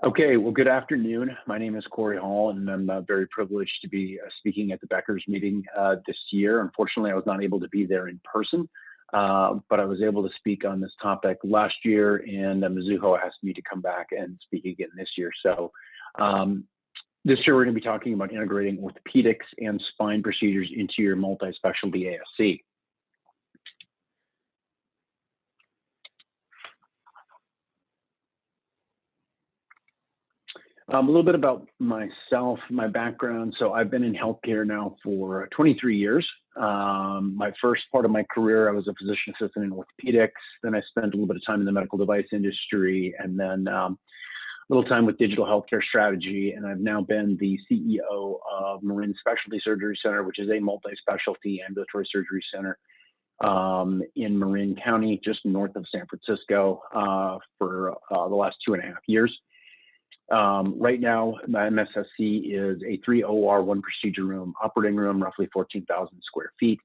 Okay, well, good afternoon. My name is Corey Hall, and I'm very privileged to be speaking at the Becker's meeting this year. Unfortunately, I was not able to be there in person, but I was able to speak on this topic last year, and Mizuho asked me to come back and speak again this year. So this year, we're going to be talking about integrating orthopedics and spine procedures into your multi-specialty ASC. A little bit about myself, my background. So I've been in healthcare now for 23 years. My first part of my career, I was a physician assistant in orthopedics. Then I spent a little bit of time in the medical device industry, and then a little time with digital healthcare strategy. And I've now been the CEO of Marin Specialty Surgery Center, which is a multi-specialty ambulatory surgery center in Marin County, just north of San Francisco, for the last 2.5 years. Right now, my MSSC is a 3 OR, 1 procedure room, operating room, roughly 14,000 square feet.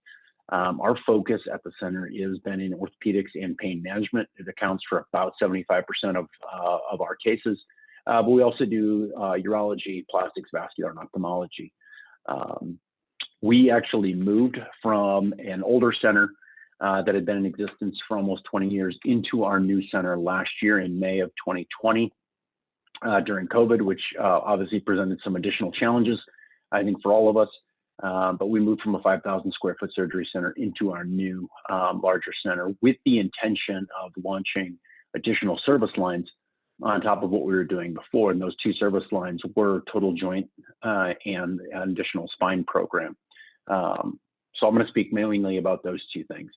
Our focus at the center has been in orthopedics and pain management. It accounts for about 75% of our cases, but we also do urology, plastics, vascular, and ophthalmology. We actually moved from an older center that had been in existence for almost 20 years into our new center last year in May of 2020. During COVID, which obviously presented some additional challenges, I think, for all of us. But we moved from a 5,000 square foot surgery center into our new larger center with the intention of launching additional service lines on top of what we were doing before. And those two service lines were total joint and an additional spine program. So I'm going to speak mainly about those two things.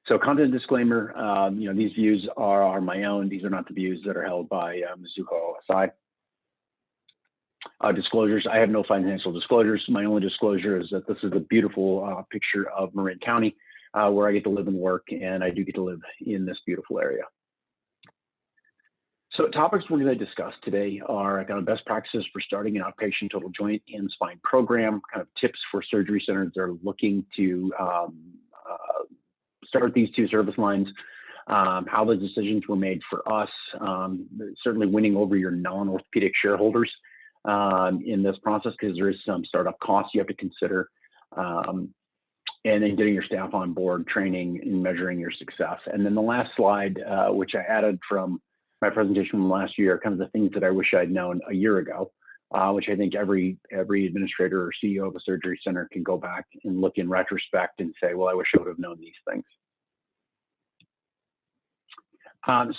So content disclaimer, these views are my own. These are not the views that are held by Mizuho OSI. Disclosures, I have no financial disclosures. My only disclosure is that this is a beautiful picture of Marin County, where I get to live and work, and I do get to live in this beautiful area. So topics we're going to discuss today are kind of best practices for starting an outpatient total joint and spine program, kind of tips for surgery centers that are looking to start these two service lines, how the decisions were made for us, certainly winning over your non-orthopedic shareholders in this process, because there is some startup costs you have to consider, and then getting your staff on board, training and measuring your success. And then the last slide, which I added from my presentation from last year, are kind of the things that I wish I'd known a year ago, which I think every administrator or CEO of a surgery center can go back and look in retrospect and say, well, I wish I would have known these things.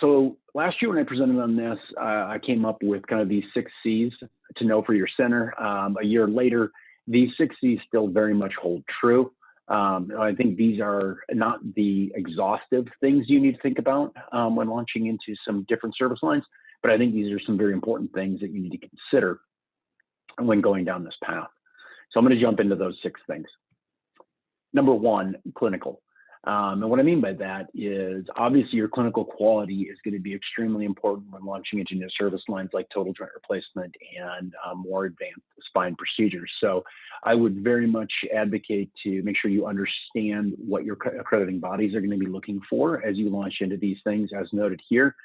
So last year when I presented on this, I came up with kind of these 6 C's to know for your center. A year later, these 6 C's still very much hold true. I think these are not the exhaustive things you need to think about when launching into some different service lines, but I think these are some very important things that you need to consider when going down this path. So I'm going to jump into those 6 things. Number 1, clinical. And what I mean by that is obviously your clinical quality is going to be extremely important when launching into new service lines like total joint replacement and more advanced spine procedures. So I would very much advocate to make sure you understand what your accrediting bodies are going to be looking for as you launch into these things, as noted here.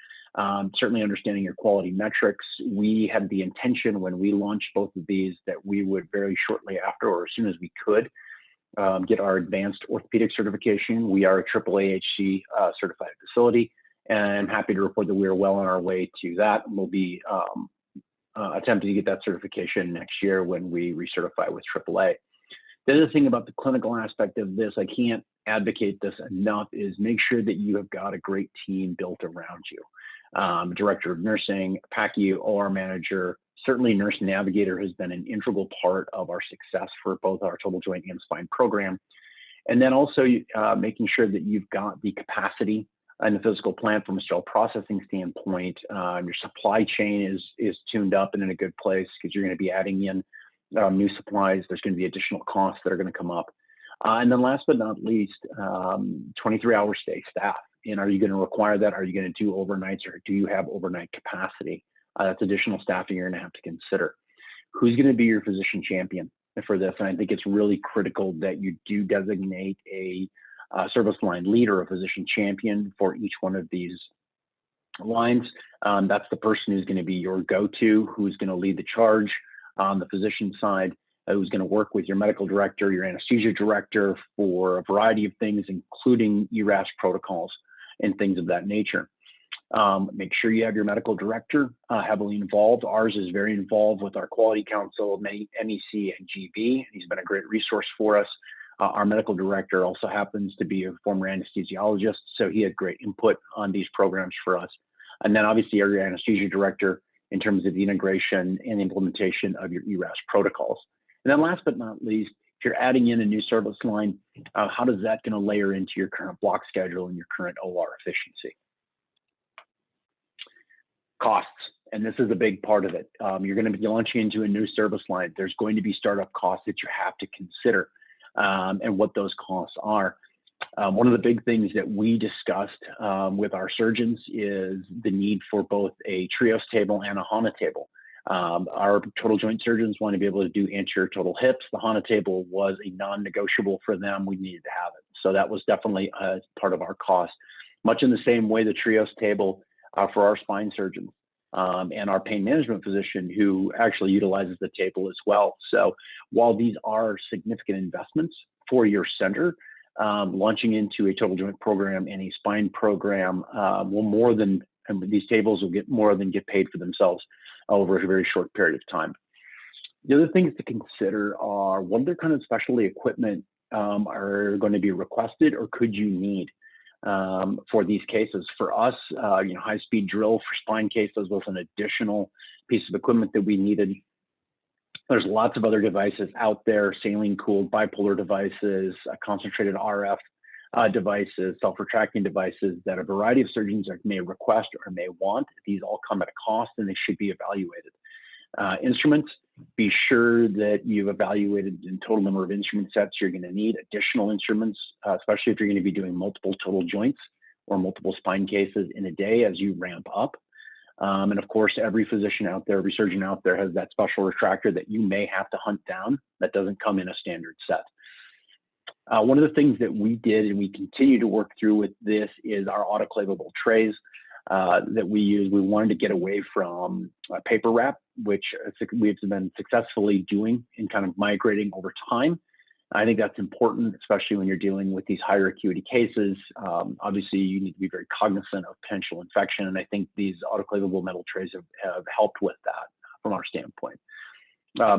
Certainly understanding your quality metrics. We had the intention when we launched both of these that we would very shortly after, or as soon as we could, get our advanced orthopedic certification. We are a AAAHC certified facility, and I'm happy to report that we are well on our way to that. We'll be attempting to get that certification next year when we recertify with AAA. The other thing about the clinical aspect of this, I can't advocate this enough, is make sure that you have got a great team built around you. Director of nursing, PACU, OR manager, certainly nurse navigator has been an integral part of our success for both our total joint and spine program. And then also making sure that you've got the capacity and the physical plant from a sterile processing standpoint. Your supply chain is tuned up and in a good place, because you're going to be adding in new supplies. There's going to be additional costs that are going to come up. And then last but not least, 23-hour stay staff. And are you going to require that? Are you going to do overnights, or do you have overnight capacity? That's additional staffing you're going to have to consider. Who's going to be your physician champion for this? And I think it's really critical that you do designate a service line leader, a physician champion for each one of these lines. That's the person who's going to be your go-to, who's going to lead the charge on the physician side, who's going to work with your medical director, your anesthesia director for a variety of things, including ERAS protocols and things of that nature. Make sure you have your medical director heavily involved. Ours is very involved with our quality council, NEC and GB. He's been a great resource for us. Our medical director also happens to be a former anesthesiologist, so he had great input on these programs for us. And then obviously our anesthesia director in terms of the integration and implementation of your ERAS protocols. And then last but not least, if you're adding in a new service line, how does that going to layer into your current block schedule and your current OR efficiency? Costs, and this is a big part of it. You're going to be launching into a new service line. There's going to be startup costs that you have to consider and what those costs are. One of the big things that we discussed with our surgeons is the need for both a trios table and a HANA table. Our total joint surgeons want to be able to do anterior total hips. The HANA table was a non-negotiable for them. We needed to have it. So that was definitely a part of our cost. Much in the same way the trios table for our spine surgeons and our pain management physician who actually utilizes the table as well. So while these are significant investments for your center, launching into a total joint program and a spine program these tables will get more than get paid for themselves over a very short period of time. The other things to consider are what other kind of specialty equipment are going to be requested or could you need for these cases. For us, high-speed drill for spine cases was an additional piece of equipment that we needed. There's lots of other devices out there, saline-cooled bipolar devices, concentrated RF devices, self-retracting devices that a variety of surgeons may request or may want. These all come at a cost and they should be evaluated. Instruments, be sure that you've evaluated the total number of instrument sets you're going to need, additional instruments, especially if you're going to be doing multiple total joints or multiple spine cases in a day as you ramp up. And of course, every physician out there, every surgeon out there has that special retractor that you may have to hunt down that doesn't come in a standard set. One of the things that we did and we continue to work through with this is our autoclavable trays that we use. We wanted to get away from paper wrap, which we've been successfully doing and kind of migrating over time. I think that's important, especially when you're dealing with these higher acuity cases. Obviously, you need to be very cognizant of potential infection, and I think these autoclavable metal trays have helped with that from our standpoint.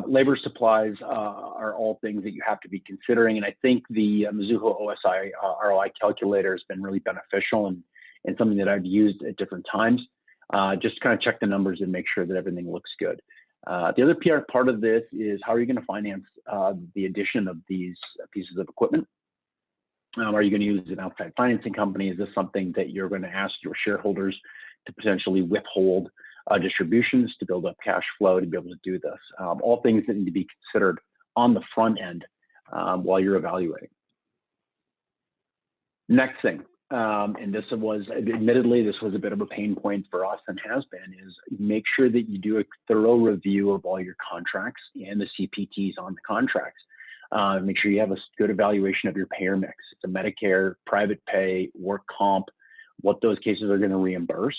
Labor supplies are all things that you have to be considering, and I think the Mizuho OSI ROI calculator has been really beneficial and something that I've used at different times. Just kind of check the numbers and make sure that everything looks good. The other part of this is how are you going to finance the addition of these pieces of equipment? Are you going to use an outside financing company? Is this something that you're going to ask your shareholders to potentially withhold distributions to build up cash flow to be able to do this? All things that need to be considered on the front end while you're evaluating. Next thing, and this was, admittedly, this was a bit of a pain point for us and has been, is make sure that you do a thorough review of all your contracts and the CPTs on the contracts. Make sure you have a good evaluation of your payer mix. It's a Medicare, private pay, work comp, what those cases are going to reimburse.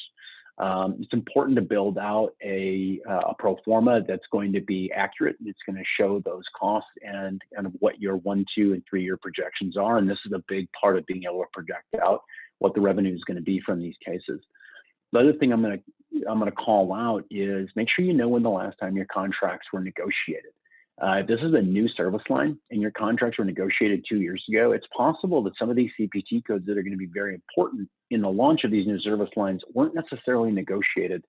It's important to build out a pro forma that's going to be accurate. It's going to show those costs and what your 1, 2, and 3 year projections are. And this is a big part of being able to project out what the revenue is going to be from these cases. The other thing I'm going to call out is make sure you know when the last time your contracts were negotiated. If this is a new service line and your contracts were negotiated 2 years ago, it's possible that some of these CPT codes that are going to be very important in the launch of these new service lines weren't necessarily negotiated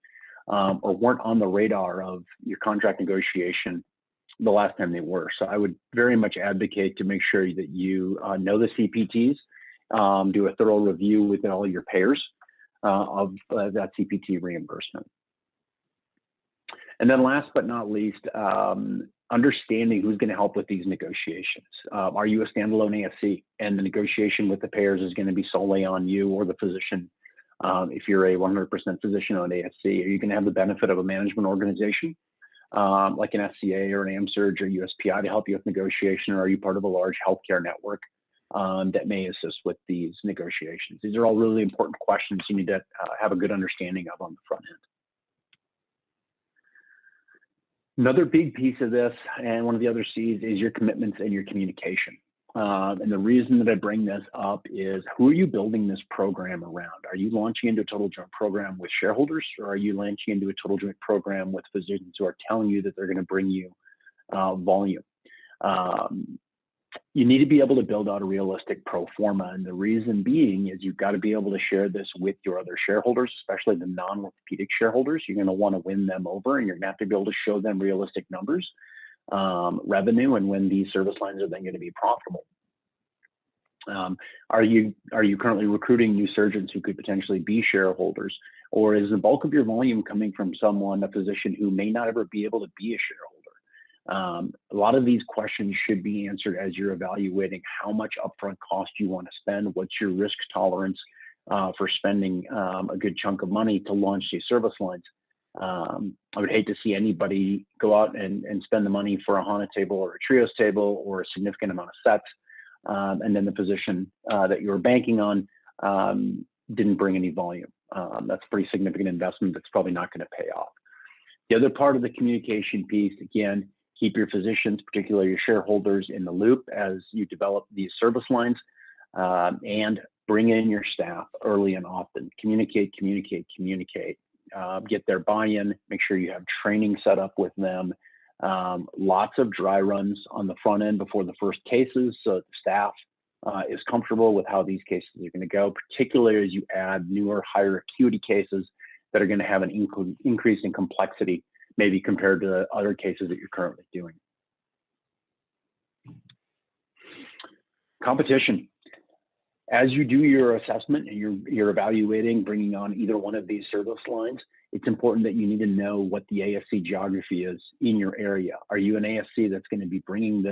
or weren't on the radar of your contract negotiation the last time they were. So I would very much advocate to make sure that you know the CPTs, do a thorough review with all your payers of that CPT reimbursement. And then last but not least, understanding who's going to help with these negotiations. Are you a standalone ASC and the negotiation with the payers is going to be solely on you or the physician? If you're a 100% physician-owned ASC, are you going to have the benefit of a management organization like an SCA or an AMSURG or USPI to help you with negotiation, or are you part of a large healthcare network that may assist with these negotiations. These are all really important questions you need to have a good understanding of on the front end. Another big piece of this, and one of the other C's, is your commitments and your communication. And the reason that I bring this up is, who are you building this program around? Are you launching into a total joint program with shareholders, or are you launching into a total joint program with physicians who are telling you that they're going to bring you volume? You need to be able to build out a realistic pro forma, and the reason being is you've got to be able to share this with your other shareholders, especially the non-orthopedic shareholders. You're going to want to win them over, and you're going to have to be able to show them realistic numbers, revenue, and when these service lines are then going to be profitable. Are you currently recruiting new surgeons who could potentially be shareholders, or is the bulk of your volume coming from a physician who may not ever be able to be a shareholder? A lot of these questions should be answered as you're evaluating how much upfront cost you want to spend, what's your risk tolerance for spending a good chunk of money to launch these service lines. I would hate to see anybody go out and spend the money for a HANA table or a Trios table or a significant amount of sets, and then the physician that you were banking on didn't bring any volume. That's a pretty significant investment that's probably not going to pay off. The other part of the communication piece, again, keep your physicians, particularly your shareholders, in the loop as you develop these service lines, and bring in your staff early and often. Communicate, communicate, communicate. Get their buy-in, make sure you have training set up with them. Lots of dry runs on the front end before the first cases, so that the staff is comfortable with how these cases are going to go, particularly as you add newer, higher acuity cases that are going to have an increase in complexity, maybe compared to the other cases that you're currently doing. Competition. As you do your assessment and you're evaluating bringing on either one of these service lines, it's important that you need to know what the ASC geography is in your area. Are you an ASC that's going to be bringing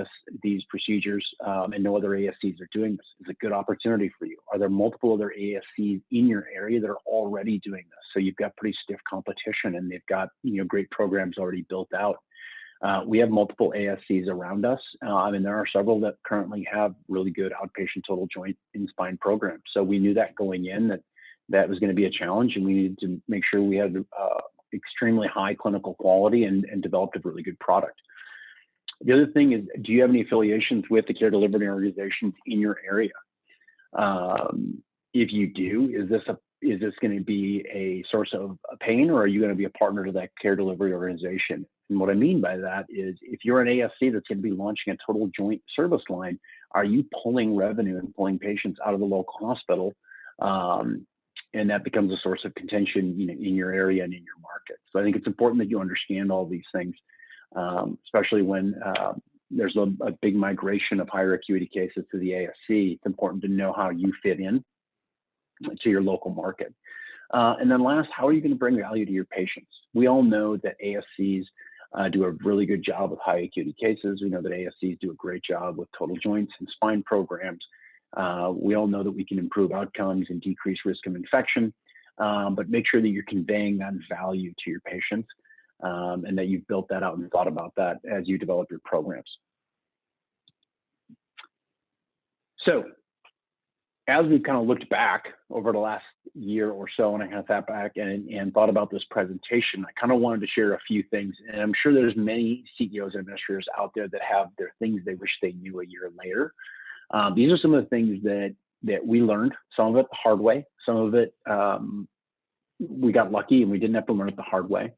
these procedures and no other ASCs are doing this? It's a good opportunity for you. Are there multiple other ASCs in your area that are already doing this? So you've got pretty stiff competition, and they've got great programs already built out. We have multiple ASCs around us, and there are several that currently have really good outpatient total joint and spine programs. So we knew that going in that was going to be a challenge, and we needed to make sure we had extremely high clinical quality and developed a really good product. The other thing is, do you have any affiliations with the care delivery organizations in your area? If you do, is this going to be a source of pain, or are you going to be a partner to that care delivery organization? And what I mean by that is, if you're an ASC that's going to be launching a total joint service line, are you pulling revenue and pulling patients out of the local hospital? And that becomes a source of contention in your area and in your market. So I think it's important that you understand all these things, especially when there's a big migration of higher acuity cases to the ASC. It's important to know how you fit in to your local market. And then last, how are you going to bring value to your patients? We all know that ASCs do a really good job with high acuity cases. We know that ASCs do a great job with total joints and spine programs. We all know that we can improve outcomes and decrease risk of infection, but make sure that you're conveying that value to your patients, and that you've built that out and thought about that as you develop your programs. So as we've kind of looked back over the last year or so, and I kind of sat back and thought about this presentation, I kind of wanted to share a few things. And I'm sure there's many CEOs and administrators out there that have their things they wish they knew a year later. These are some of the things that we learned, some of it the hard way, some of it we got lucky and we didn't have to learn it the hard way.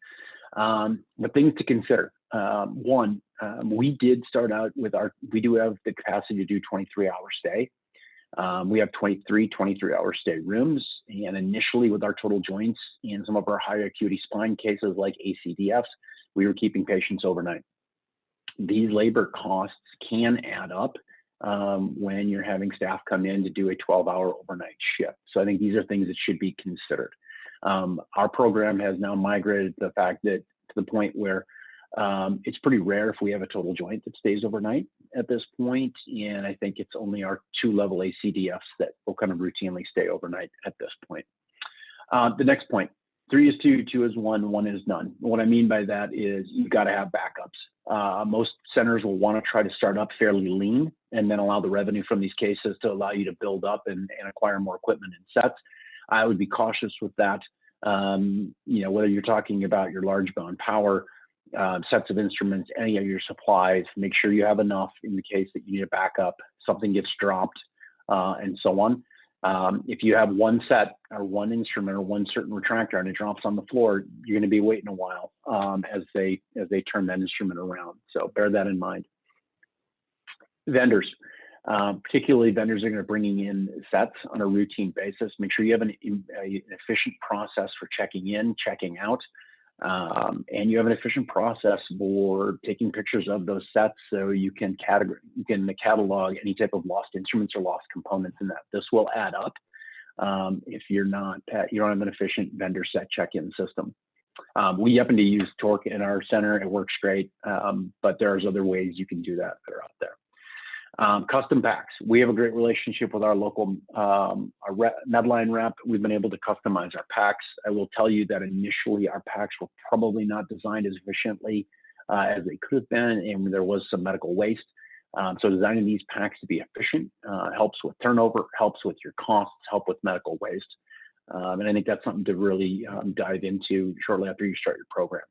But things to consider. One, we did start out with we do have the capacity to do 23-hour stay. We have 23-hour stay rooms, and initially with our total joints and some of our higher acuity spine cases like ACDFs, we were keeping patients overnight. These labor costs can add up when you're having staff come in to do a 12-hour overnight shift. So I think these are things that should be considered. Our program has now migrated to the fact that to the point where it's pretty rare if we have a total joint that stays overnight at this point, and I think it's only our 2-level ACDFs that will kind of routinely stay overnight at this point. The next point, 3 is 2, 2 is 1, 1 is none. What I mean by that is you've got to have backups. Most centers will want to try to start up fairly lean and then allow the revenue from these cases to allow you to build up and acquire more equipment and sets. I would be cautious with that. Whether you're talking about your large bone power, sets of instruments, any of your supplies, make sure you have enough in the case that you need a backup, something gets dropped, and so on. If you have one set or one instrument or one certain retractor and it drops on the floor, you're going to be waiting a while as they turn that instrument around. So bear that in mind. Vendors, particularly vendors that are going to bringing in sets on a routine basis. Make sure you have an efficient process for checking in, checking out, and you have an efficient process for taking pictures of those sets so you can catalog any type of lost instruments or lost components in that. This will add up if you don't have an efficient vendor set check-in system. We happen to use Torque in our center. It works great, but there's other ways you can do that are out there. Custom packs. We have a great relationship with our local Medline rep. We've been able to customize our packs. I will tell you that initially our packs were probably not designed as efficiently as they could have been, and there was some medical waste. So designing these packs to be efficient helps with turnover, helps with your costs, help with medical waste. And I think that's something to really dive into shortly after you start your program.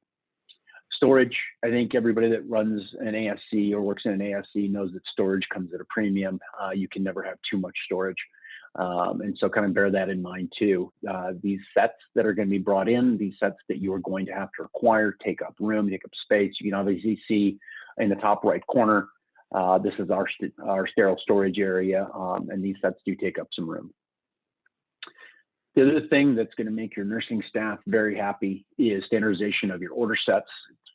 Storage, I think everybody that runs an ASC or works in an ASC knows that storage comes at a premium. You can never have too much storage. And so kind of bear that in mind too. These sets that are going to be brought in, these sets that you are going to have to acquire, take up room, take up space. You can obviously see in the top right corner, this is our sterile storage area, and these sets do take up some room. The other thing that's going to make your nursing staff very happy is standardization of your order sets.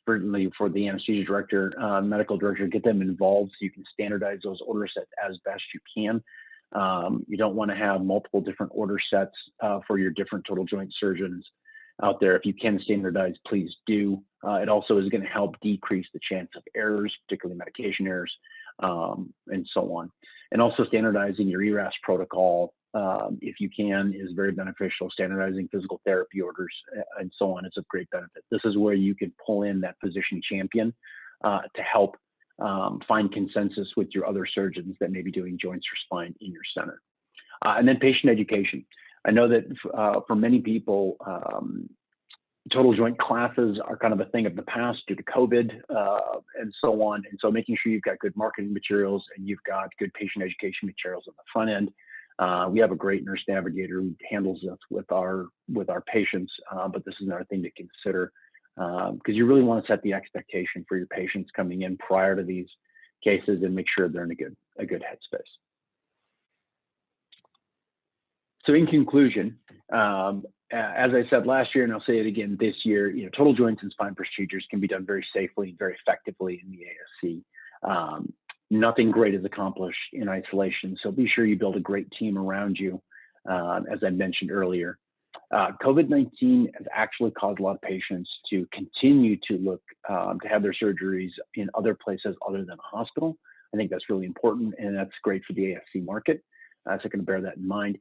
Certainly for the anesthesia director, medical director, get them involved so you can standardize those order sets as best you can. You don't want to have multiple different order sets for your different total joint surgeons out there. If you can standardize, please do. It also is going to help decrease the chance of errors, particularly medication errors, and so on. And also standardizing your ERAS protocol, if you can, is very beneficial. Standardizing physical therapy orders and so on is of great benefit. This is where you can pull in that physician champion to help find consensus with your other surgeons that may be doing joints or spine in your center. And then patient education. I know that for many people, total joint classes are kind of a thing of the past due to COVID and so on. And so making sure you've got good marketing materials and you've got good patient education materials on the front end. We have a great nurse navigator who handles this with our patients, but this is another thing to consider because you really want to set the expectation for your patients coming in prior to these cases and make sure they're in a good headspace. So in conclusion, as I said last year, and I'll say it again this year, total joints and spine procedures can be done very safely, very effectively in the ASC. Nothing great is accomplished in isolation, so be sure you build a great team around you, as I mentioned earlier. COVID-19 has actually caused a lot of patients to continue to look to have their surgeries in other places other than a hospital. I think that's really important, and that's great for the ASC market. So I'm going to bear that in mind.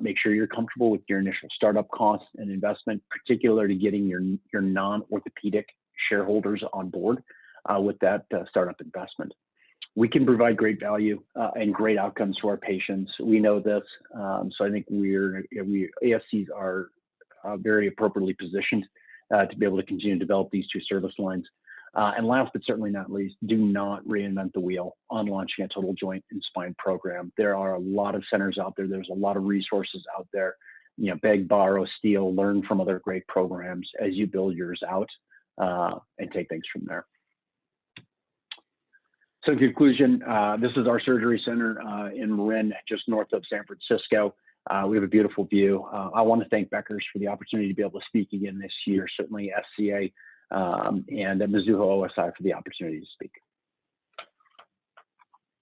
Make sure you're comfortable with your initial startup costs and investment, particularly getting your non-orthopedic shareholders on board with that startup investment. We can provide great value and great outcomes to our patients. We know this, so I think ASCs are very appropriately positioned to be able to continue to develop these two service lines. And last but certainly not least, do not reinvent the wheel on launching a total joint and spine program. There are a lot of centers out there. There's a lot of resources out there. Beg, borrow, steal, learn from other great programs as you build yours out and take things from there. So in conclusion, this is our surgery center in Marin, just north of San Francisco. We have a beautiful view. I want to thank Becker's for the opportunity to be able to speak again this year, certainly SCA, and Mizuho OSI for the opportunity to speak.